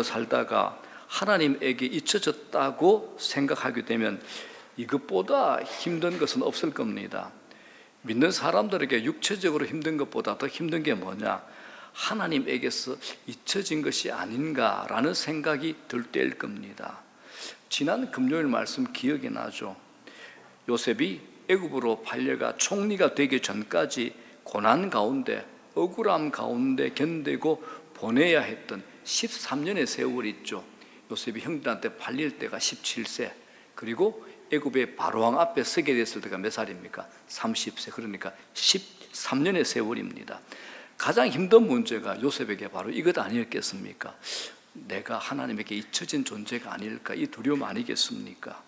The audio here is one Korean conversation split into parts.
살다가 하나님에게 잊혀졌다고 생각하게 되면 이것보다 힘든 것은 없을 겁니다. 믿는 사람들에게 육체적으로 힘든 것보다 더 힘든 게 뭐냐? 하나님에게서 잊혀진 것이 아닌가라는 생각이 들 때일 겁니다. 지난 금요일 말씀 기억이 나죠? 요셉이 애굽으로 팔려가 총리가 되기 전까지 고난 가운데, 억울함 가운데 견디고 보내야 했던 13년의 세월이 있죠. 요셉이 형들한테 팔릴 때가 17세, 그리고 애굽의 바로왕 앞에 서게 됐을 때가 몇 살입니까? 30세. 그러니까 13년의 세월입니다. 가장 힘든 문제가 요셉에게 바로 이것 아니었겠습니까? 내가 하나님에게 잊혀진 존재가 아닐까, 이 두려움 아니겠습니까?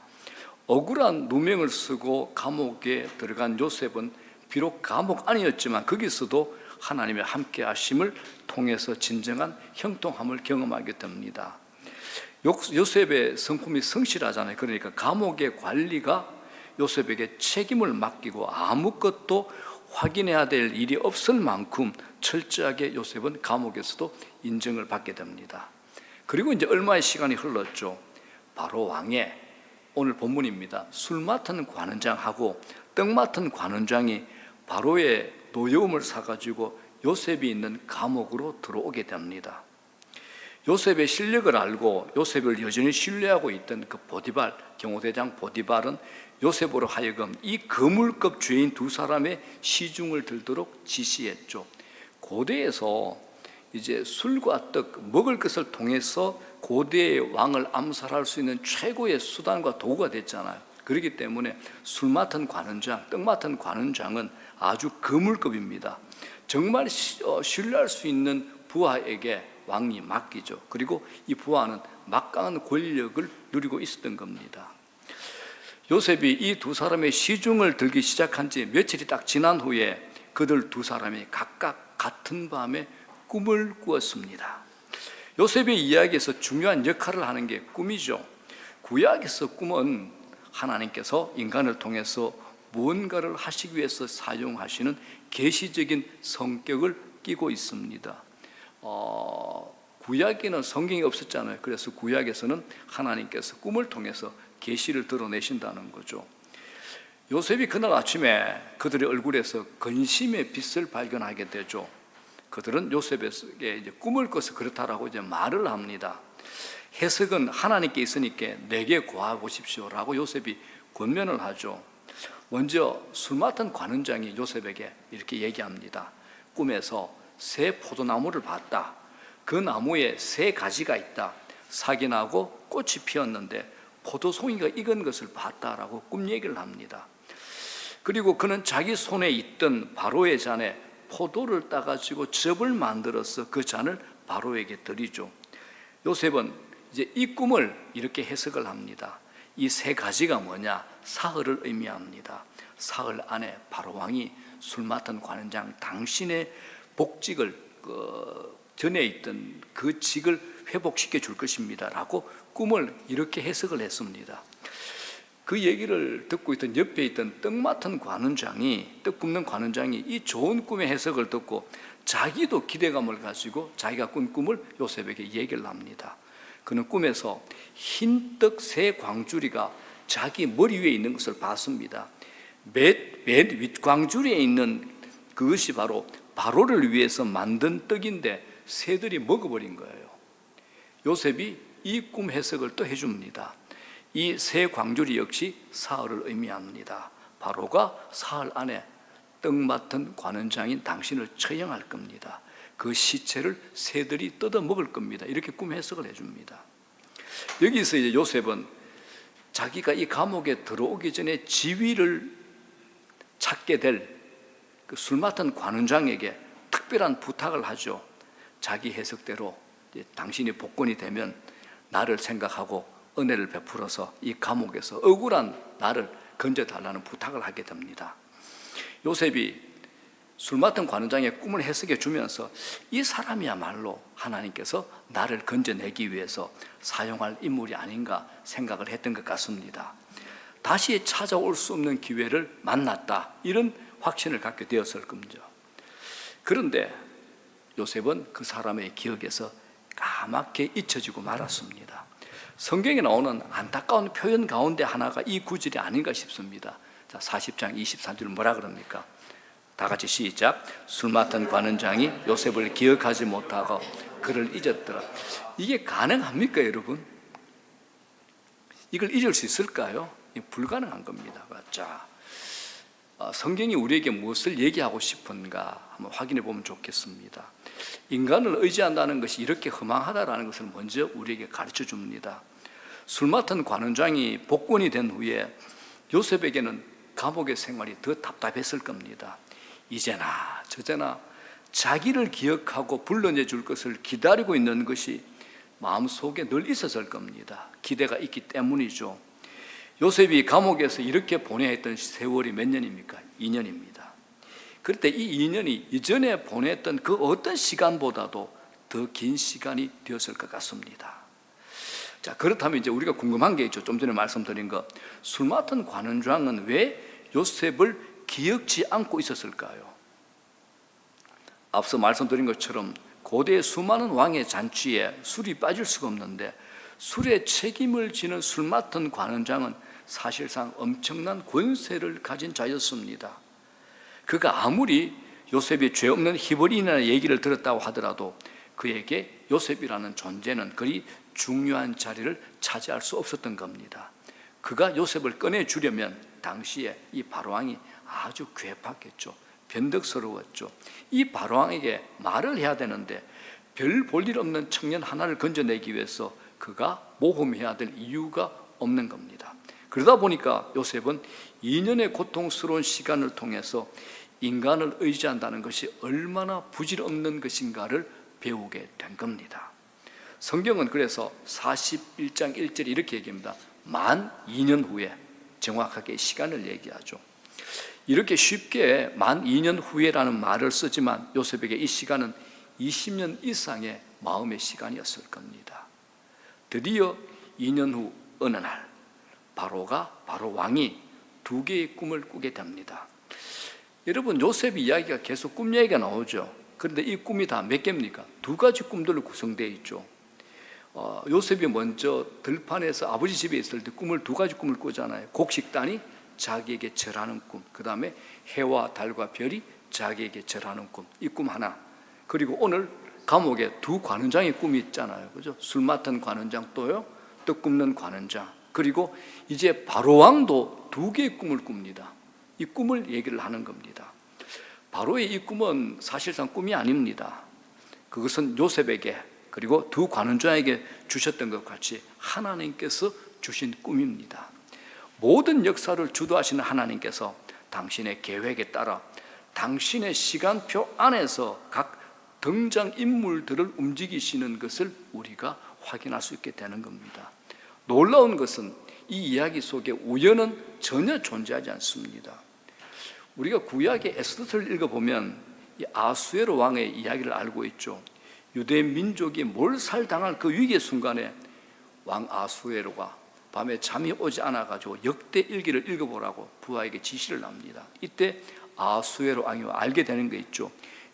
억울한 누명을 쓰고 감옥에 들어간 요셉은 비록 감옥 안이었지만 거기서도 하나님의 함께 하심을 통해서 진정한 형통함을 경험하게 됩니다. 요셉의 성품이 성실하잖아요. 그러니까 감옥의 관리가 요셉에게 책임을 맡기고 아무것도 확인해야 될 일이 없을 만큼 철저하게 요셉은 감옥에서도 인정을 받게 됩니다. 그리고 이제 얼마의 시간이 흘렀죠. 바로 왕의, 오늘 본문입니다, 술 맡은 관원장하고 떡 맡은 관원장이 바로의 노여움을 사가지고 요셉이 있는 감옥으로 들어오게 됩니다. 요셉의 실력을 알고 요셉을 여전히 신뢰하고 있던 그 보디발, 경호대장 보디발은 요셉으로 하여금 이 거물급 죄인 두 사람의 시중을 들도록 지시했죠. 고대에서 이제 술과 떡, 먹을 것을 통해서 고대의 왕을 암살할 수 있는 최고의 수단과 도구가 됐잖아요. 그렇기 때문에 술 맡은 관원장, 떡 맡은 관원장은 아주 거물급입니다. 정말 신뢰할 수 있는 부하에게 왕이 맡기죠. 그리고 이 부하는 막강한 권력을 누리고 있었던 겁니다. 요셉이 이 두 사람의 시중을 들기 시작한 지 며칠이 딱 지난 후에 그들 두 사람이 각각 같은 밤에 꿈을 꾸었습니다. 요셉의 이야기에서 중요한 역할을 하는 게 꿈이죠. 구약에서 꿈은 하나님께서 인간을 통해서 무언가를 하시기 위해서 사용하시는 계시적인 성격을 띠고 있습니다. 구약에는 성경이 없었잖아요. 그래서 구약에서는 하나님께서 꿈을 통해서 계시를 드러내신다는 거죠. 요셉이 그날 아침에 그들의 얼굴에서 근심의 빛을 발견하게 되죠. 그들은 요셉에게 이제 꿈을 꿔서 그렇다라고 이제 말을 합니다. 해석은 하나님께 있으니까 내게 구하보십시오라고 요셉이 권면을 하죠. 먼저 술 맡은 관원장이 요셉에게 이렇게 얘기합니다. 꿈에서 새 포도나무를 봤다. 그 나무에 새 가지가 있다. 싹이 나고 꽃이 피었는데 포도송이가 익은 것을 봤다라고 꿈 얘기를 합니다. 그리고 그는 자기 손에 있던 바로의 잔에 포도를 따가지고 즙을 만들어서 그 잔을 바로에게 드리죠. 요셉은 이제 이 꿈을 이렇게 해석을 합니다. 이 세 가지가 뭐냐? 사흘을 의미합니다. 사흘 안에 바로 왕이 술 맡은 관원장 당신의 복직을 전에 있던 그 직을 회복시켜 줄 것입니다 라고 꿈을 이렇게 해석을 했습니다. 그 얘기를 듣고 있던 옆에 있던 떡 맡은 관원장이, 떡 굽는 관원장이 이 좋은 꿈의 해석을 듣고 자기도 기대감을 가지고 자기가 꾼 꿈을 요셉에게 얘기를 합니다. 그는 꿈에서 흰 떡 세 광주리가 자기 머리 위에 있는 것을 봤습니다. 맨 윗광주리에 있는 그것이 바로 바로를 위해서 만든 떡인데 새들이 먹어버린 거예요. 요셉이 이 꿈 해석을 또 해줍니다. 이 새 광주리 역시 사흘을 의미합니다. 바로가 사흘 안에 떡 맡은 관원장인 당신을 처형할 겁니다. 그 시체를 새들이 뜯어 먹을 겁니다. 이렇게 꿈 해석을 해줍니다. 여기서 이제 요셉은 자기가 이 감옥에 들어오기 전에 지위를 찾게 될 그 술 맡은 관원장에게 특별한 부탁을 하죠. 자기 해석대로 당신이 복권이 되면 나를 생각하고 은혜를 베풀어서 이 감옥에서 억울한 나를 건져달라는 부탁을 하게 됩니다. 요셉이 술 맡은 관원장의 꿈을 해석해 주면서 이 사람이야말로 하나님께서 나를 건져내기 위해서 사용할 인물이 아닌가 생각을 했던 것 같습니다. 다시 찾아올 수 없는 기회를 만났다, 이런 확신을 갖게 되었을 겁니다. 그런데 요셉은 그 사람의 기억에서 까맣게 잊혀지고 말았습니다. 성경에 나오는 안타까운 표현 가운데 하나가 이 구절이 아닌가 싶습니다. 자, 40장 23절 뭐라 그럽니까? 다 같이 시작. 술 맡은 관원장이 요셉을 기억하지 못하고 그를 잊었더라. 이게 가능합니까, 여러분? 이걸 잊을 수 있을까요? 불가능한 겁니다. 자, 성경이 우리에게 무엇을 얘기하고 싶은가 한번 확인해 보면 좋겠습니다. 인간을 의지한다는 것이 이렇게 허망하다라는 것을 먼저 우리에게 가르쳐 줍니다. 술 맡은 관원장이 복권이 된 후에 요셉에게는 감옥의 생활이 더 답답했을 겁니다. 이제나 저제나 자기를 기억하고 불러내 줄 것을 기다리고 있는 것이 마음속에 늘 있었을 겁니다. 기대가 있기 때문이죠. 요셉이 감옥에서 이렇게 보내야 했던 세월이 몇 년입니까? 2년입니다. 그럴 때 이 2년이 이전에 보냈던 그 어떤 시간보다도 더 긴 시간이 되었을 것 같습니다. 자, 그렇다면 이제 우리가 궁금한 게 있죠. 좀 전에 말씀드린 거. 술 맡은 관원장은 왜 요셉을 기억지 않고 있었을까요? 앞서 말씀드린 것처럼 고대의 수많은 왕의 잔치에 술이 빠질 수가 없는데 술의 책임을 지는 술 맡은 관원장은 사실상 엄청난 권세를 가진 자였습니다. 그가 아무리 요셉이 죄 없는 히브리인의 얘기를 들었다고 하더라도 그에게 요셉이라는 존재는 그리 중요한 자리를 차지할 수 없었던 겁니다. 그가 요셉을 꺼내주려면 당시에 이 바로왕이 아주 괴팍했죠. 변덕스러웠죠. 이 바로왕에게 말을 해야 되는데 별 볼 일 없는 청년 하나를 건져내기 위해서 그가 모험해야 될 이유가 없는 겁니다. 그러다 보니까 요셉은 2년의 고통스러운 시간을 통해서 인간을 의지한다는 것이 얼마나 부질없는 것인가를 배우게 된 겁니다. 성경은 그래서 41장 1절에 이렇게 얘기합니다. 만 2년 후에, 정확하게 시간을 얘기하죠. 이렇게 쉽게 만 2년 후에라는 말을 쓰지만 요셉에게 이 시간은 20년 이상의 마음의 시간이었을 겁니다. 드디어 2년 후 어느 날 바로 왕이 두 개의 꿈을 꾸게 됩니다. 여러분, 요셉 이야기가 계속 꿈 얘기가 나오죠. 그런데 이 꿈이 다 몇 개입니까? 두 가지 꿈들로 구성되어 있죠. 요셉이 먼저 들판에서 아버지 집에 있을 때 두 가지 꿈을 꾸잖아요. 곡식단이 자기에게 절하는 꿈, 그 다음에 해와 달과 별이 자기에게 절하는 꿈, 이 꿈 하나. 그리고 오늘 감옥에 두 관원장의 꿈이 있잖아요. 그죠? 술 맡은 관원장 또요, 떡 굽는 관원장. 그리고 이제 바로왕도 두 개의 꿈을 꿉니다. 이 꿈을 얘기를 하는 겁니다. 바로의 이 꿈은 사실상 꿈이 아닙니다. 그것은 요셉에게 그리고 두 관원장에게 주셨던 것 같이 하나님께서 주신 꿈입니다. 모든 역사를 주도하시는 하나님께서 당신의 계획에 따라 당신의 시간표 안에서 각 등장인물들을 움직이시는 것을 우리가 확인할 수 있게 되는 겁니다. 놀라운 것은 이 이야기 속에 우연은 전혀 존재하지 않습니다. 우리가 구약의 에스더를 읽어보면 이 아수에로 왕의 이야기를 알고 있죠. 유대 민족이 몰살당할 그 위기의 순간에 왕 아수에로가 밤에 잠이 오지 않아가지고 역대 일기를 읽어보라고 부하에게 지시를 합니다. 이때 아수에로 왕이 알게 되는 게 있죠.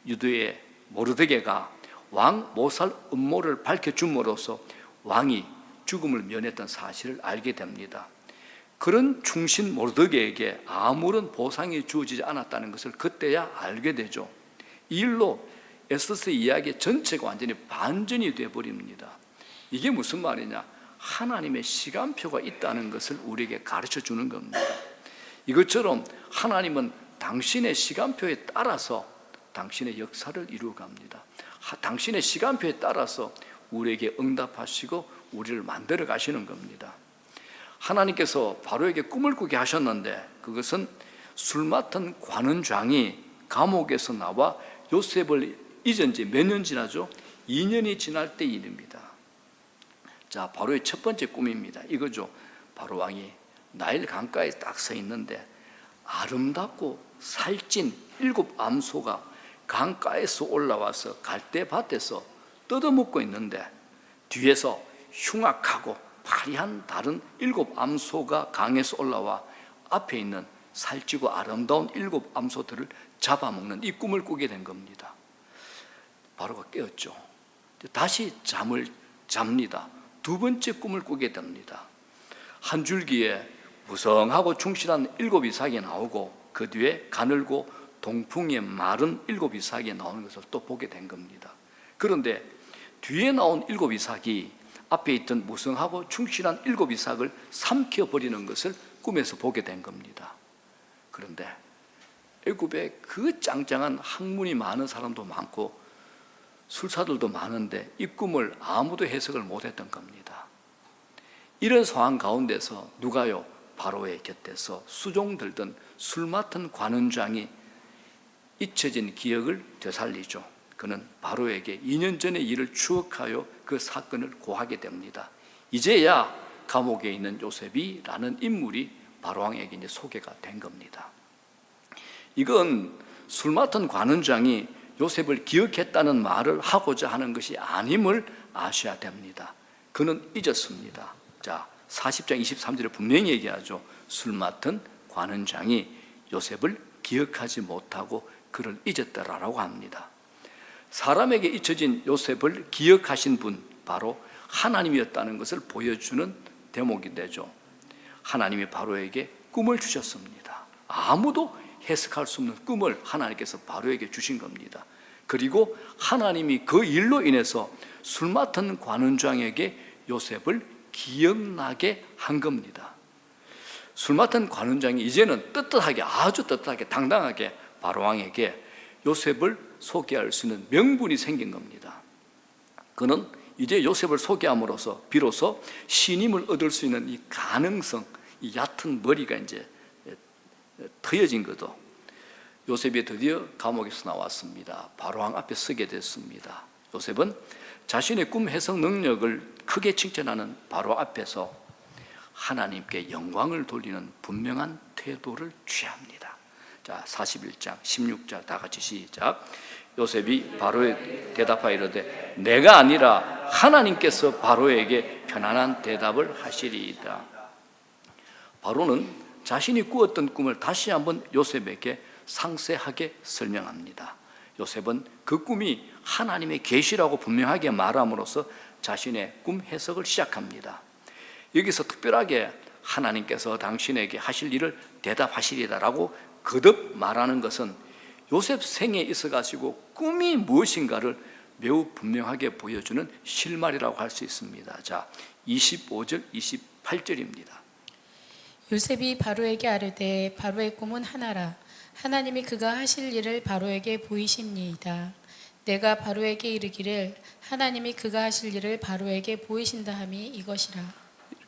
유대의 모르드게가 왕 모살 음모를 밝혀줌으로써 왕이 죽음을 면했던 사실을 알게 됩니다. 그런 충신 모르드게에게 아무런 보상이 주어지지 않았다는 것을 그때야 알게 되죠. 이 일로 에스더의 이야기 전체가 완전히 반전이 되어버립니다. 이게 무슨 말이냐? 하나님의 시간표가 있다는 것을 우리에게 가르쳐 주는 겁니다. 이것처럼 하나님은 당신의 시간표에 따라서 당신의 역사를 이루어갑니다. 당신의 시간표에 따라서 우리에게 응답하시고 우리를 만들어 가시는 겁니다. 하나님께서 바로에게 꿈을 꾸게 하셨는데 그것은 술 맡은 관원장이 감옥에서 나와 요셉을 잊은 지 몇 년 지나죠? 2년이 지날 때 일입니다. 자, 바로의 첫 번째 꿈입니다. 이거죠. 바로 왕이 나일 강가에 딱 서 있는데 아름답고 살찐 7 암소가 강가에서 올라와서 갈대밭에서 뜯어먹고 있는데 뒤에서 흉악하고 파리한 다른 7 암소가 강에서 올라와 앞에 있는 살찌고 아름다운 7 암소들을 잡아먹는 이 꿈을 꾸게 된 겁니다. 바로가 깨었죠. 다시 잠을 잡니다. 두 번째 꿈을 꾸게 됩니다. 한 줄기에 무성하고 충실한 7 이삭이 나오고 그 뒤에 가늘고 동풍에 마른 7 이삭이 나오는 것을 또 보게 된 겁니다. 그런데 뒤에 나온 7 이삭이 앞에 있던 무성하고 충실한 7 이삭을 삼켜버리는 것을 꿈에서 보게 된 겁니다. 그런데 애굽에 그 짱짱한 학문이 많은 사람도 많고 술사들도 많은데 이 꿈을 아무도 해석을 못했던 겁니다. 이런 상황 가운데서 누가요? 바로의 곁에서 수종 들던 술 맡은 관원장이 잊혀진 기억을 되살리죠. 그는 바로에게 2년 전의 일을 추억하여 그 사건을 고하게 됩니다. 이제야 감옥에 있는 요셉이라는 인물이 바로왕에게 이제 소개가 된 겁니다. 이건 술 맡은 관원장이 요셉을 기억했다는 말을 하고자 하는 것이 아님을 아셔야 됩니다. 그는 잊었습니다. 자, 40장 23절에 분명히 얘기하죠. 술 맡은 관원장이 요셉을 기억하지 못하고 그를 잊었다라고 합니다. 사람에게 잊혀진 요셉을 기억하신 분, 바로 하나님이었다는 것을 보여주는 대목이 되죠. 하나님이 바로에게 꿈을 주셨습니다. 아무도 해석할 수 없는 꿈을 하나님께서 바로에게 주신 겁니다. 그리고 하나님이 그 일로 인해서 술 맡은 관원장에게 요셉을 기억나게 한 겁니다. 술 맡은 관원장이 이제는 떳떳하게, 아주 떳떳하게, 당당하게 바로왕에게 요셉을 소개할 수 있는 명분이 생긴 겁니다. 그는 이제 요셉을 소개함으로써 비로소 신임을 얻을 수 있는 이 가능성, 이 얕은 머리가 이제 트여진 것도, 요셉이 드디어 감옥에서 나왔습니다. 바로왕 앞에 서게 됐습니다. 요셉은 자신의 꿈 해석 능력을 크게 칭찬하는 바로 앞에서 하나님께 영광을 돌리는 분명한 태도를 취합니다. 자, 41장 16절 다 같이 시작. 요셉이 바로에 대답하여 이르되 내가 아니라 하나님께서 바로에게 편안한 대답을 하시리이다. 바로는 자신이 꾸었던 꿈을 다시 한번 요셉에게 상세하게 설명합니다. 요셉은 그 꿈이 하나님의 계시라고 분명하게 말함으로써 자신의 꿈 해석을 시작합니다. 여기서 특별하게 하나님께서 당신에게 하실 일을 대답하시리다라고 거듭 말하는 것은 요셉 생에 있어가지고 꿈이 무엇인가를 매우 분명하게 보여주는 실말이라고 할 수 있습니다. 자, 25절, 28절입니다. 요셉이 바로에게 아뢰되 바로의 꿈은 하나라. 하나님이 그가 하실 일을 바로에게 보이십니이다. 내가 바로에게 이르기를 하나님이 그가 하실 일을 바로에게 보이신다 함이 이것이라.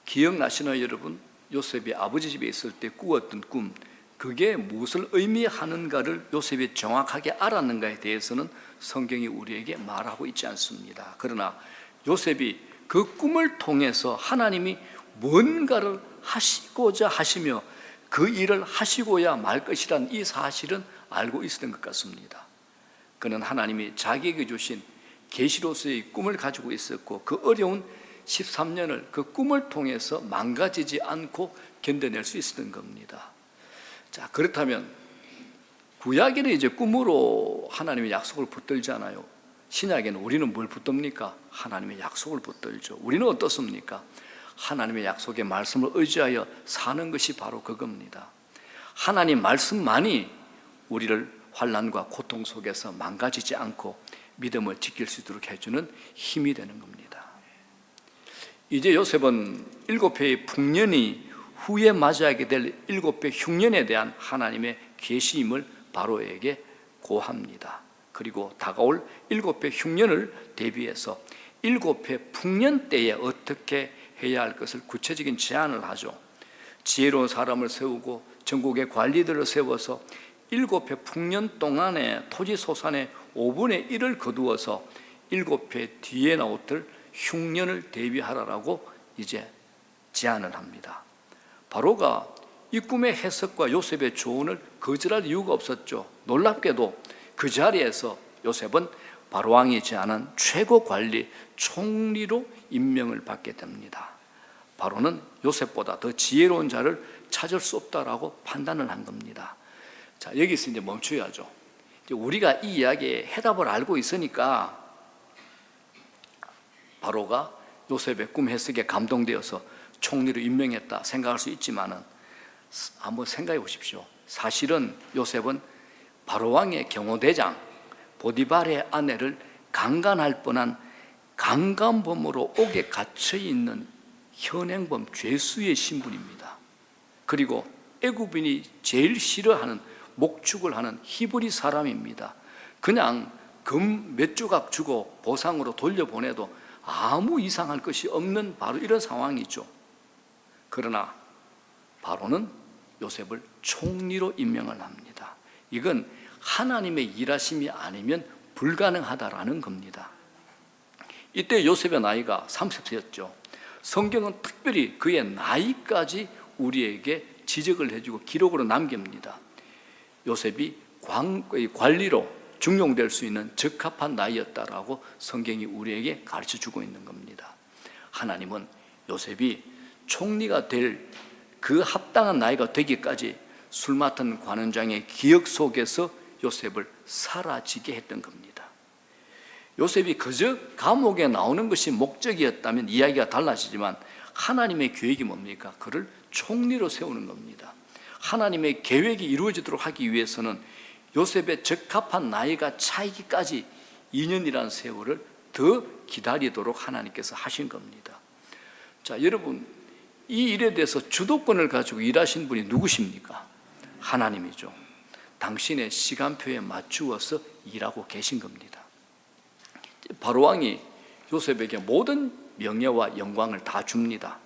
기억나시나요, 여러분? 요셉이 아버지 집에 있을 때 꾸었던 꿈, 그게 무엇을 의미하는가를 요셉이 정확하게 알았는가에 대해서는 성경이 우리에게 말하고 있지 않습니다. 그러나 요셉이 그 꿈을 통해서 하나님이 뭔가를 하시고자 하시며 그 일을 하시고야 말 것이란 이 사실은 알고 있었던 것 같습니다. 그는 하나님이 자기에게 주신 계시로서의 꿈을 가지고 있었고 그 어려운 13년을 그 꿈을 통해서 망가지지 않고 견뎌낼 수 있었던 겁니다. 자, 그렇다면 구약에는 이제 꿈으로 하나님의 약속을 붙들잖아요. 신약에는 우리는 뭘 붙듭니까? 하나님의 약속을 붙들죠. 우리는 어떻습니까? 하나님의 약속의 말씀을 의지하여 사는 것이 바로 그겁니다. 하나님 말씀만이 우리를 환난과 고통 속에서 망가지지 않고 믿음을 지킬 수 있도록 해주는 힘이 되는 겁니다. 이제 요셉은 7회의 풍년이 후에 맞이하게 될 7회 흉년에 대한 하나님의 계시임을 바로에게 고합니다. 그리고 다가올 7회 흉년을 대비해서 7회 풍년 때에 어떻게 해야 할 것을 구체적인 제안을 하죠. 지혜로운 사람을 세우고 전국의 관리들을 세워서 7회 풍년 동안에 토지 소산의 5분의 1을 거두어서 7회 뒤에 나올 흉년을 대비하라라고 이제 제안을 합니다. 바로가 이 꿈의 해석과 요셉의 조언을 거절할 이유가 없었죠. 놀랍게도 그 자리에서 요셉은 바로왕이 제안한 최고 관리 총리로 임명을 받게 됩니다. 바로는 요셉보다 더 지혜로운 자를 찾을 수 없다라고 판단을 한 겁니다. 자, 여기서 이제 멈춰야죠. 이제 우리가 이 이야기의 해답을 알고 있으니까 바로가 요셉의 꿈 해석에 감동되어서 총리로 임명했다 생각할 수 있지만은 한번 생각해 보십시오. 사실은 요셉은 바로왕의 경호대장 보디발의 아내를 강간할 뻔한 강간범으로 옥에 갇혀 있는 현행범 죄수의 신분입니다. 그리고 애굽인이 제일 싫어하는 목축을 하는 히브리 사람입니다. 그냥 금 몇 조각 주고 보상으로 돌려보내도 아무 이상할 것이 없는 바로 이런 상황이죠. 그러나 바로는 요셉을 총리로 임명을 합니다. 이건 하나님의 일하심이 아니면 불가능하다라는 겁니다. 이때 요셉의 나이가 30세였죠. 성경은 특별히 그의 나이까지 우리에게 지적을 해주고 기록으로 남깁니다. 요셉이 관리로 중용될 수 있는 적합한 나이였다라고 성경이 우리에게 가르쳐주고 있는 겁니다. 하나님은 요셉이 총리가 될 그 합당한 나이가 되기까지 술 맡은 관원장의 기억 속에서 요셉을 사라지게 했던 겁니다. 요셉이 그저 감옥에 나오는 것이 목적이었다면 이야기가 달라지지만 하나님의 계획이 뭡니까? 그를 총리로 세우는 겁니다. 하나님의 계획이 이루어지도록 하기 위해서는 요셉의 적합한 나이가 차이기까지 2년이라는 세월을 더 기다리도록 하나님께서 하신 겁니다. 자, 여러분, 이 일에 대해서 주도권을 가지고 일하신 분이 누구십니까? 하나님이죠. 당신의 시간표에 맞추어서 일하고 계신 겁니다. 바로왕이 요셉에게 모든 명예와 영광을 다 줍니다.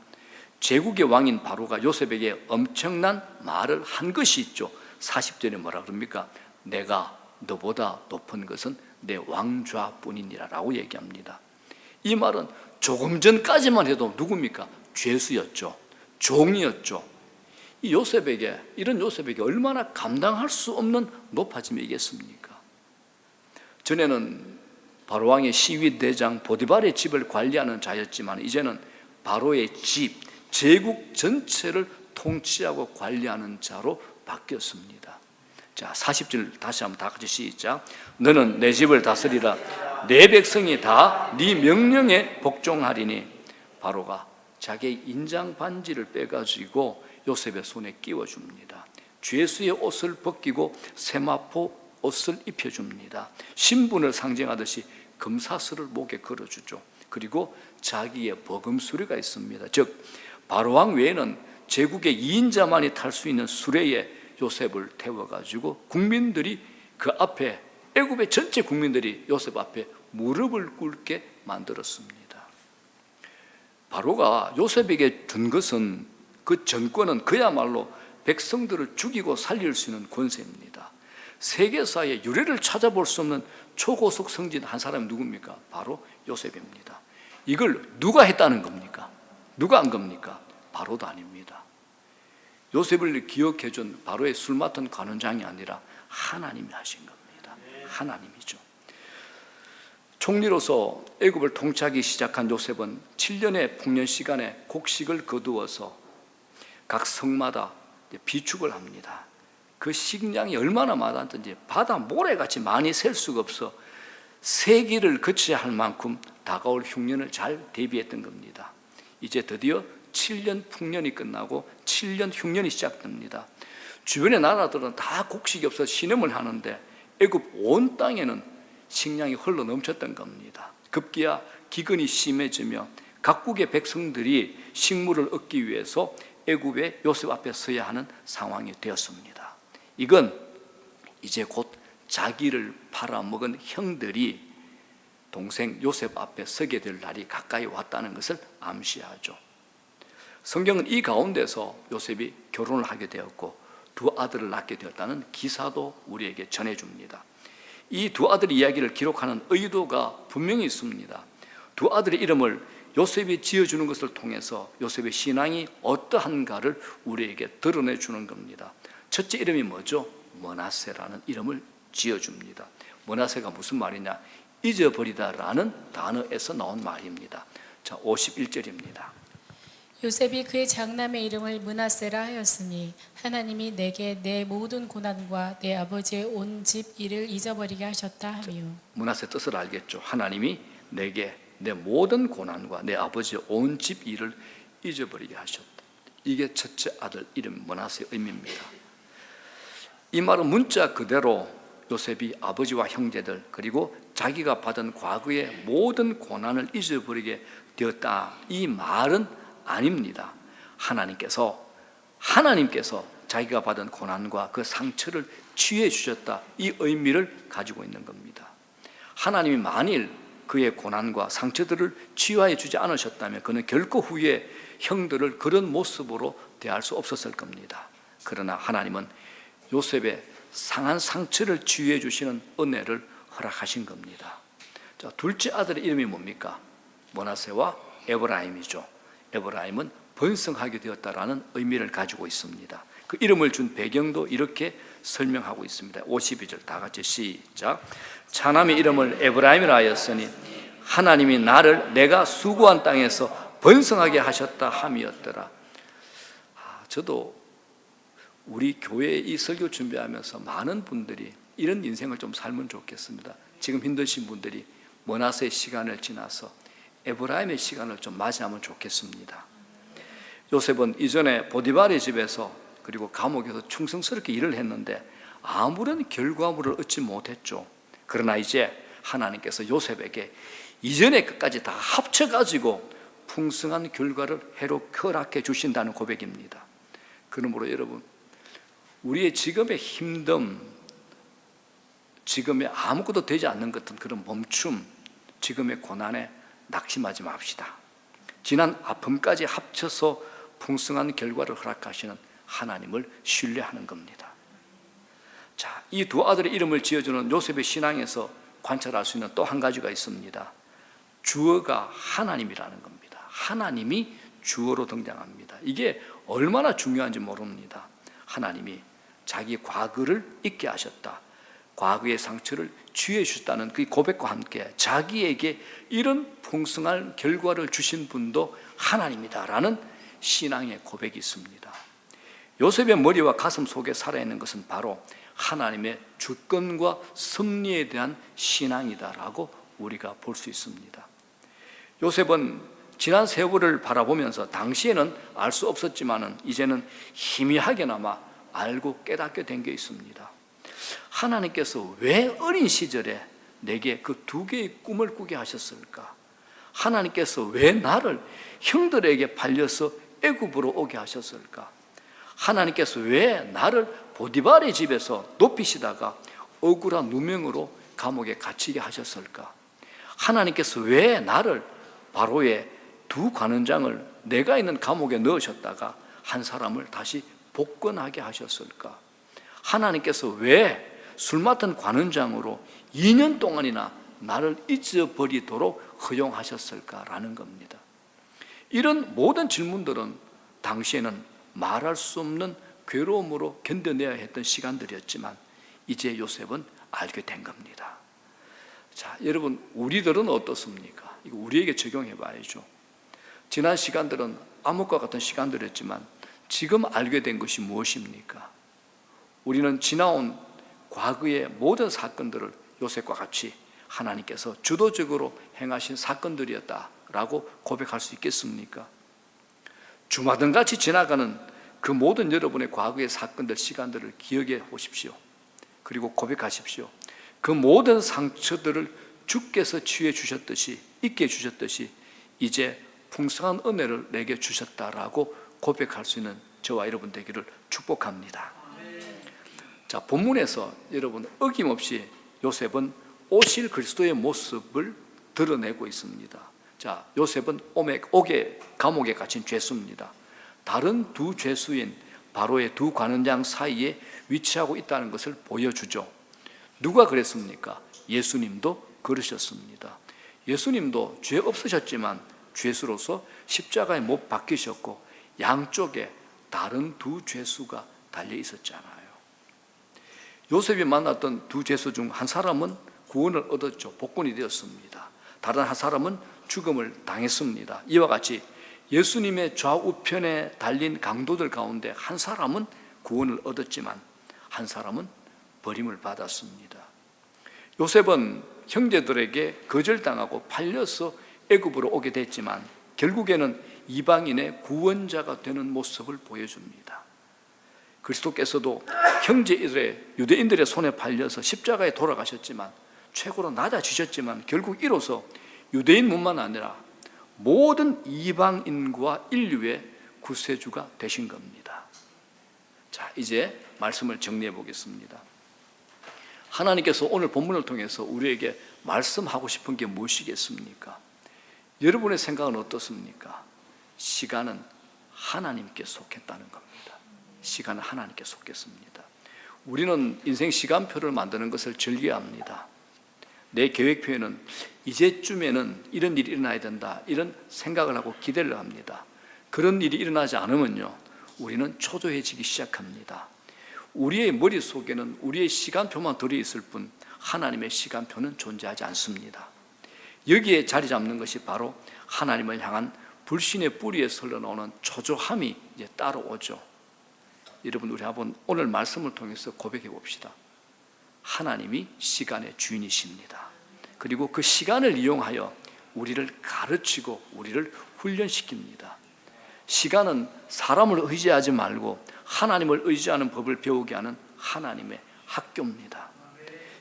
제국의 왕인 바로가 요셉에게 엄청난 말을 한 것이 있죠. 40절에 뭐라 그럽니까? 내가 너보다 높은 것은 내 왕좌뿐이니라 라고 얘기합니다. 이 말은 조금 전까지만 해도 누굽니까? 죄수였죠. 종이었죠. 이 요셉에게, 이런 요셉에게 얼마나 감당할 수 없는 높아짐이겠습니까? 전에는 바로왕의 시위대장 보디발의 집을 관리하는 자였지만 이제는 바로의 집, 제국 전체를 통치하고 관리하는 자로 바뀌었습니다. 자, 40절 다시 한번 다 같이 시작. 너는 내 집을 다스리라. 내 백성이 다 네 명령에 복종하리니. 바로가 자기의 인장 반지를 빼가지고 요셉의 손에 끼워줍니다. 죄수의 옷을 벗기고 세마포 옷을 입혀줍니다. 신분을 상징하듯이 금사슬을 목에 걸어주죠. 그리고 자기의 버금수레가 있습니다. 즉 바로왕 외에는 제국의 2인자만이 탈 수 있는 수레에 요셉을 태워가지고 국민들이 그 앞에, 애굽의 전체 국민들이 요셉 앞에 무릎을 꿇게 만들었습니다. 바로가 요셉에게 준 것은, 그 정권은 그야말로 백성들을 죽이고 살릴 수 있는 권세입니다. 세계사의 유례를 찾아볼 수 없는 초고속 성진 한 사람이 누굽니까? 바로 요셉입니다. 이걸 누가 했다는 겁니까? 누가 한 겁니까? 바로도 아닙니다. 요셉을 기억해 준 바로의 술 맡은 관원장이 아니라 하나님이 하신 겁니다. 하나님이죠. 총리로서 애굽을 통치하기 시작한 요셉은 7년의 풍년 시간에 곡식을 거두어서 각 성마다 비축을 합니다. 그 식량이 얼마나 많았던지 바다 모래같이 많이 셀 수가 없어 세기를 거쳐야 할 만큼 다가올 흉년을 잘 대비했던 겁니다. 이제 드디어 7년 풍년이 끝나고 7년 흉년이 시작됩니다. 주변의 나라들은 다 곡식이 없어서 신음을 하는데 애굽 온 땅에는 식량이 흘러 넘쳤던 겁니다. 급기야 기근이 심해지며 각국의 백성들이 식물을 얻기 위해서 애굽의 요셉 앞에 서야 하는 상황이 되었습니다. 이건 이제 곧 자기를 팔아먹은 형들이 동생 요셉 앞에 서게 될 날이 가까이 왔다는 것을 암시하죠. 성경은 이 가운데서 요셉이 결혼을 하게 되었고 두 아들을 낳게 되었다는 기사도 우리에게 전해줍니다. 이 두 아들의 이야기를 기록하는 의도가 분명히 있습니다. 두 아들의 이름을 요셉이 지어주는 것을 통해서 요셉의 신앙이 어떠한가를 우리에게 드러내주는 겁니다. 첫째 이름이 뭐죠? 므낫세라는 이름을 지어줍니다. 므낫세가 무슨 말이냐? 잊어버리다라는 단어에서 나온 말입니다. 자, 51절입니다. 요셉이 그의 장남의 이름을 므낫세라 하였으니 하나님이 내게 내 모든 고난과 내 아버지의 온 집 일을 잊어버리게 하셨다 하며. 므낫세 뜻을 알겠죠? 하나님이 내게 내 모든 고난과 내 아버지의 온 집 일을 잊어버리게 하셨다. 이게 첫째 아들 이름 므낫세의 의미입니다. 이 말은 문자 그대로 요셉이 아버지와 형제들 그리고 자기가 받은 과거의 모든 고난을 잊어버리게 되었다, 이 말은 아닙니다. 하나님께서 자기가 받은 고난과 그 상처를 치유해 주셨다, 이 의미를 가지고 있는 겁니다. 하나님이 만일 그의 고난과 상처들을 치유해 주지 않으셨다면 그는 결코 후에 형들을 그런 모습으로 대할 수 없었을 겁니다. 그러나 하나님은 요셉의 상한 상처를 치유해 주시는 은혜를 허락하신 겁니다. 자, 둘째 아들의 이름이 뭡니까? 므낫세와 에브라임이죠. 에브라임은 번성하게 되었다라는 의미를 가지고 있습니다. 그 이름을 준 배경도 이렇게 설명하고 있습니다. 52절 다 같이 시작. 차남의 이름을 에브라임이라 하였으니 하나님이 나를 내가 수고한 땅에서 번성하게 하셨다 함이었더라. 저도 우리 교회 이 설교 준비하면서 많은 분들이 이런 인생을 좀 살면 좋겠습니다. 지금 힘드신 분들이 므낫세의 시간을 지나서 에브라임의 시간을 좀 맞이하면 좋겠습니다. 요셉은 이전에 보디발의 집에서 그리고 감옥에서 충성스럽게 일을 했는데 아무런 결과물을 얻지 못했죠. 그러나 이제 하나님께서 요셉에게 이전의 것까지 다 합쳐가지고 풍성한 결과를 허락해 주신다는 고백입니다. 그러므로 여러분, 우리의 지금의 힘듦, 지금의 아무것도 되지 않는 것 같은 그런 멈춤, 지금의 고난에 낙심하지 맙시다. 지난 아픔까지 합쳐서 풍성한 결과를 허락하시는 하나님을 신뢰하는 겁니다. 자, 이 두 아들의 이름을 지어주는 요셉의 신앙에서 관찰할 수 있는 또 한 가지가 있습니다. 주어가 하나님이라는 겁니다. 하나님이 주어로 등장합니다. 이게 얼마나 중요한지 모릅니다. 하나님이 자기 과거를 잊게 하셨다, 과거의 상처를 치유해 주셨다는 그 고백과 함께 자기에게 이런 풍성한 결과를 주신 분도 하나님이다라는 신앙의 고백이 있습니다. 요셉의 머리와 가슴 속에 살아있는 것은 바로 하나님의 주권과 섭리에 대한 신앙이다라고 우리가 볼 수 있습니다. 요셉은 지난 세월을 바라보면서 당시에는 알 수 없었지만은 이제는 희미하게나마 알고 깨닫게 된 게 있습니다. 하나님께서 왜 어린 시절에 내게 그 두 개의 꿈을 꾸게 하셨을까? 하나님께서 왜 나를 형들에게 팔려서 애굽으로 오게 하셨을까? 하나님께서 왜 나를 보디발의 집에서 높이시다가 억울한 누명으로 감옥에 갇히게 하셨을까? 하나님께서 왜 나를 바로의 두 관원장을 내가 있는 감옥에 넣으셨다가 한 사람을 다시 복권하게 하셨을까? 하나님께서 왜 술 맡은 관원장으로 2년 동안이나 나를 잊어버리도록 허용하셨을까라는 겁니다. 이런 모든 질문들은 당시에는 말할 수 없는 괴로움으로 견뎌내야 했던 시간들이었지만 이제 요셉은 알게 된 겁니다. 자, 여러분, 우리들은 어떻습니까? 이거 우리에게 적용해 봐야죠. 지난 시간들은 암흑과 같은 시간들이었지만 지금 알게 된 것이 무엇입니까? 우리는 지나온 과거의 모든 사건들을 요셉과 같이 하나님께서 주도적으로 행하신 사건들이었다라고 고백할 수 있겠습니까? 주마등같이 지나가는 그 모든 여러분의 과거의 사건들, 시간들을 기억해 보십시오. 그리고 고백하십시오. 그 모든 상처들을 주께서 치유해 주셨듯이, 잊게 해 주셨듯이 이제 풍성한 은혜를 내게 주셨다라고 고백할 수 있는 저와 여러분 되기를 축복합니다. 자, 본문에서 여러분 어김없이 요셉은 오실 그리스도의 모습을 드러내고 있습니다. 자, 요셉은 감옥에 갇힌 죄수입니다. 다른 두 죄수인 바로의 두 관원장 사이에 위치하고 있다는 것을 보여주죠. 누가 그랬습니까? 예수님도 그러셨습니다. 예수님도 죄 없으셨지만 죄수로서 십자가에 못 박히셨고 양쪽에 다른 두 죄수가 달려 있었잖아요. 요셉이 만났던 두 죄수 중 한 사람은 구원을 얻었죠. 복권이 되었습니다. 다른 한 사람은 죽음을 당했습니다. 이와 같이 예수님의 좌우편에 달린 강도들 가운데 한 사람은 구원을 얻었지만 한 사람은 버림을 받았습니다. 요셉은 형제들에게 거절당하고 팔려서 애굽으로 오게 됐지만 결국에는 이방인의 구원자가 되는 모습을 보여줍니다. 그리스도께서도 형제들의 유대인들의 손에 팔려서 십자가에 돌아가셨지만 최고로 낮아지셨지만 결국 이로써 유대인뿐만 아니라 모든 이방인과 인류의 구세주가 되신 겁니다. 자, 이제 말씀을 정리해 보겠습니다. 하나님께서 오늘 본문을 통해서 우리에게 말씀하고 싶은 게 무엇이겠습니까? 여러분의 생각은 어떻습니까? 시간은 하나님께 속했다는 겁니다. 시간은 하나님께 속했습니다. 우리는 인생 시간표를 만드는 것을 즐겨합니다. 내 계획표에는 이제쯤에는 이런 일이 일어나야 된다, 이런 생각을 하고 기대를 합니다. 그런 일이 일어나지 않으면요, 우리는 초조해지기 시작합니다. 우리의 머릿속에는 우리의 시간표만 들어있을 뿐 하나님의 시간표는 존재하지 않습니다. 여기에 자리 잡는 것이 바로 하나님을 향한 불신의 뿌리에서 흘러나오는 초조함이 이제 따라오죠. 여러분, 우리 한번 오늘 말씀을 통해서 고백해 봅시다. 하나님이 시간의 주인이십니다. 그리고 그 시간을 이용하여 우리를 가르치고 우리를 훈련시킵니다. 시간은 사람을 의지하지 말고 하나님을 의지하는 법을 배우게 하는 하나님의 학교입니다.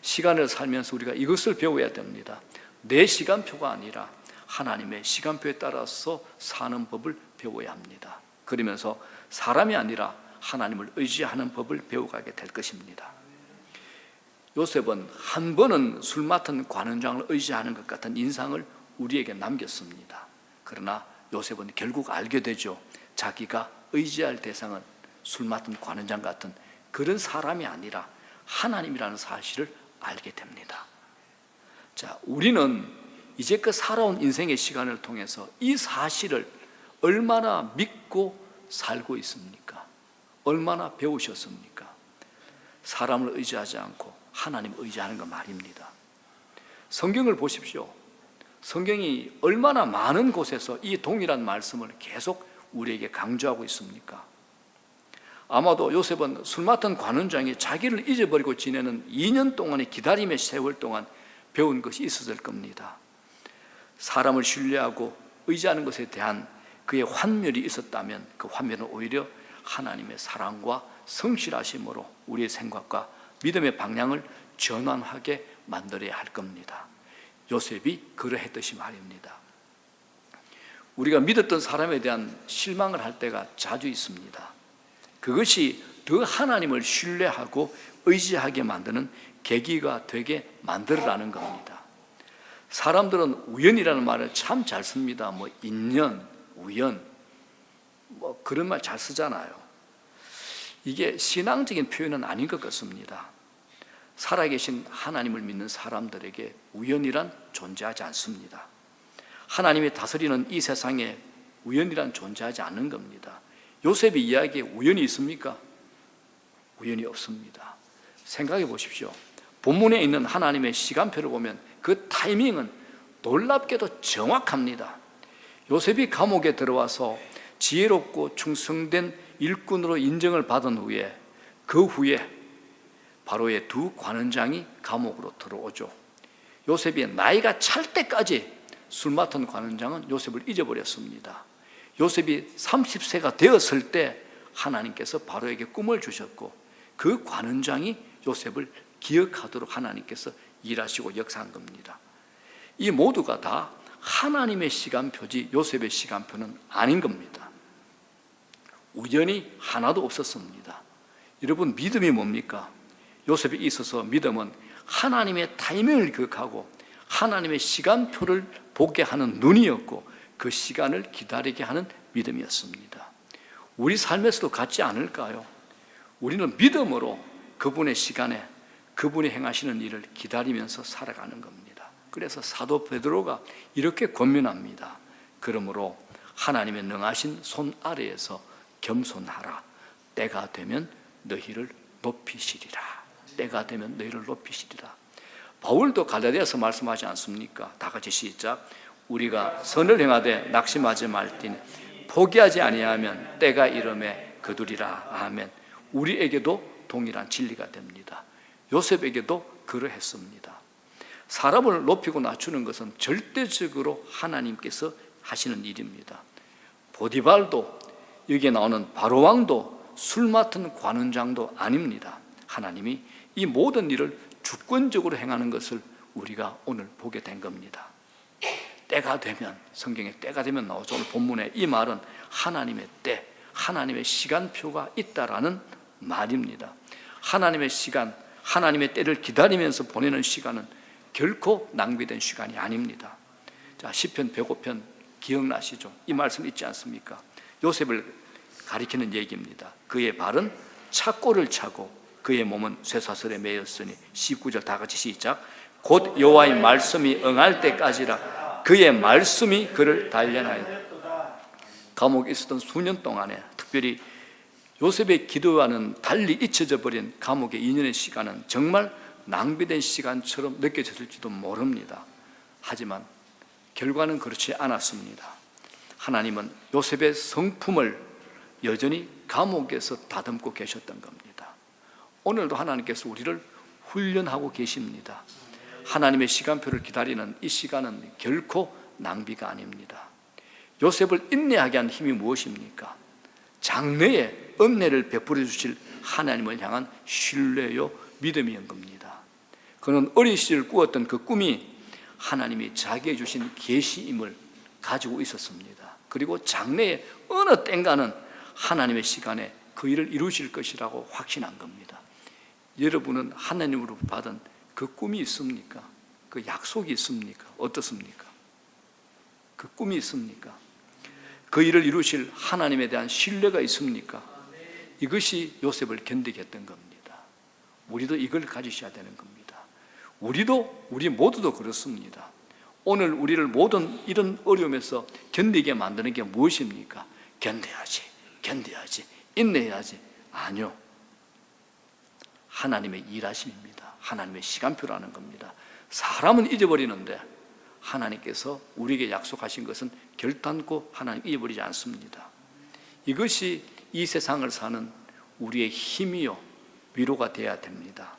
시간을 살면서 우리가 이것을 배워야 됩니다. 내 시간표가 아니라 하나님의 시간표에 따라서 사는 법을 배워야 합니다. 그러면서 사람이 아니라 하나님을 의지하는 법을 배워가게 될 것입니다. 요셉은 한 번은 술 맡은 관원장을 의지하는 것 같은 인상을 우리에게 남겼습니다. 그러나 요셉은 결국 알게 되죠. 자기가 의지할 대상은 술 맡은 관원장 같은 그런 사람이 아니라 하나님이라는 사실을 알게 됩니다. 자, 우리는 이제껏 살아온 인생의 시간을 통해서 이 사실을 얼마나 믿고 살고 있습니까? 얼마나 배우셨습니까? 사람을 의지하지 않고 하나님을 의지하는 것 말입니다. 성경을 보십시오. 성경이 얼마나 많은 곳에서 이 동일한 말씀을 계속 우리에게 강조하고 있습니까? 아마도 요셉은 술 맡은 관원장이 자기를 잊어버리고 지내는 2년 동안의 기다림의 세월 동안 배운 것이 있었을 겁니다. 사람을 신뢰하고 의지하는 것에 대한 그의 환멸이 있었다면 그 환멸은 오히려 하나님의 사랑과 성실하심으로 우리의 생각과 믿음의 방향을 전환하게 만들어야 할 겁니다. 요셉이 그러했듯이 말입니다. 우리가 믿었던 사람에 대한 실망을 할 때가 자주 있습니다. 그것이 더 하나님을 신뢰하고 의지하게 만드는 계기가 되게 만들어라는 겁니다. 사람들은 우연이라는 말을 참 잘 씁니다. 뭐 인연, 우연, 뭐 그런 말 잘 쓰잖아요. 이게 신앙적인 표현은 아닌 것 같습니다. 살아계신 하나님을 믿는 사람들에게 우연이란 존재하지 않습니다. 하나님이 다스리는 이 세상에 우연이란 존재하지 않는 겁니다. 요셉의 이야기에 우연이 있습니까? 우연이 없습니다. 생각해 보십시오. 본문에 있는 하나님의 시간표를 보면 그 타이밍은 놀랍게도 정확합니다. 요셉이 감옥에 들어와서 지혜롭고 충성된 일꾼으로 인정을 받은 후에 그 후에 바로의 두 관원장이 감옥으로 들어오죠. 요셉이 나이가 찰 때까지 술 맡은 관원장은 요셉을 잊어버렸습니다. 요셉이 30세가 되었을 때 하나님께서 바로에게 꿈을 주셨고 그 관원장이 요셉을 기억하도록 하나님께서 일하시고 역사한 겁니다. 이 모두가 다 하나님의 시간표지 요셉의 시간표는 아닌 겁니다. 우연이 하나도 없었습니다. 여러분, 믿음이 뭡니까? 요셉에 있어서 믿음은 하나님의 타이밍을 기억하고 하나님의 시간표를 보게 하는 눈이었고 그 시간을 기다리게 하는 믿음이었습니다. 우리 삶에서도 같지 않을까요? 우리는 믿음으로 그분의 시간에 그분이 행하시는 일을 기다리면서 살아가는 겁니다. 그래서 사도 베드로가 이렇게 권면합니다. 그러므로 하나님의 능하신 손 아래에서 겸손하라. 때가 되면 너희를 높이시리라. 때가 되면 너희를 높이시리라. 바울도 갈라디아서 말씀하지 않습니까? 다 같이 시작. 우리가 선을 행하되 낙심하지 말지니 포기하지 아니하면 때가 이름에 거두리라. 아멘. 우리에게도 동일한 진리가 됩니다. 요셉에게도 그러했습니다. 사람을 높이고 낮추는 것은 절대적으로 하나님께서 하시는 일입니다. 보디발도, 여기에 나오는 바로왕도, 술 맡은 관원장도 아닙니다. 하나님이 이 모든 일을 주권적으로 행하는 것을 우리가 오늘 보게 된 겁니다. 때가 되면, 성경에 때가 되면 나오죠. 오늘 본문에 이 말은 하나님의 때, 하나님의 시간표가 있다라는 말입니다. 하나님의 시간, 하나님의 때를 기다리면서 보내는 시간은 결코 낭비된 시간이 아닙니다. 자, 시편 105편 기억나시죠? 이 말씀 있지 않습니까? 요셉을 가리키는 얘기입니다. 그의 발은 착고를 차고 그의 몸은 쇠사슬에 매였으니 19절 다 같이 시작. 곧 여호와의 말씀이 응할 때까지라 그의 말씀이 그를 단련하였다. 감옥에 있었던 수년 동안에 특별히 요셉의 기도와는 달리 잊혀져 버린 감옥의 2년의 시간은 정말 낭비된 시간처럼 느껴졌을지도 모릅니다. 하지만 결과는 그렇지 않았습니다. 하나님은 요셉의 성품을 여전히 감옥에서 다듬고 계셨던 겁니다. 오늘도 하나님께서 우리를 훈련하고 계십니다. 하나님의 시간표를 기다리는 이 시간은 결코 낭비가 아닙니다. 요셉을 인내하게 한 힘이 무엇입니까? 장래에 은혜를 베풀어 주실 하나님을 향한 신뢰요 믿음이었던 겁니다. 그는 어린 시절 꾸었던 그 꿈이 하나님이 자기에게 주신 계시임을 가지고 있었습니다. 그리고 장래에 어느 땐가는 하나님의 시간에 그 일을 이루실 것이라고 확신한 겁니다. 여러분은 하나님으로 받은 그 꿈이 있습니까? 그 약속이 있습니까? 어떻습니까? 그 꿈이 있습니까? 그 일을 이루실 하나님에 대한 신뢰가 있습니까? 이것이 요셉을 견디게 했던 겁니다. 우리도 이걸 가지셔야 되는 겁니다. 우리 모두도 그렇습니다. 오늘 우리를 모든 이런 어려움에서 견디게 만드는 게 무엇입니까? 견뎌야지, 인내해야지. 아니요. 하나님의 일하심입니다. 하나님의 시간표라는 겁니다. 사람은 잊어버리는데 하나님께서 우리에게 약속하신 것은 결단코 하나님 잊어버리지 않습니다. 이것이 이 세상을 사는 우리의 힘이요 위로가 되어야 됩니다.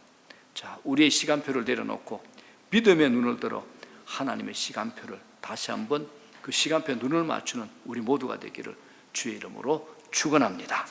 자, 우리의 시간표를 내려놓고 믿음의 눈을 들어 하나님의 시간표를 다시 한번 그 시간표에 눈을 맞추는 우리 모두가 되기를 주의 이름으로 축원합니다.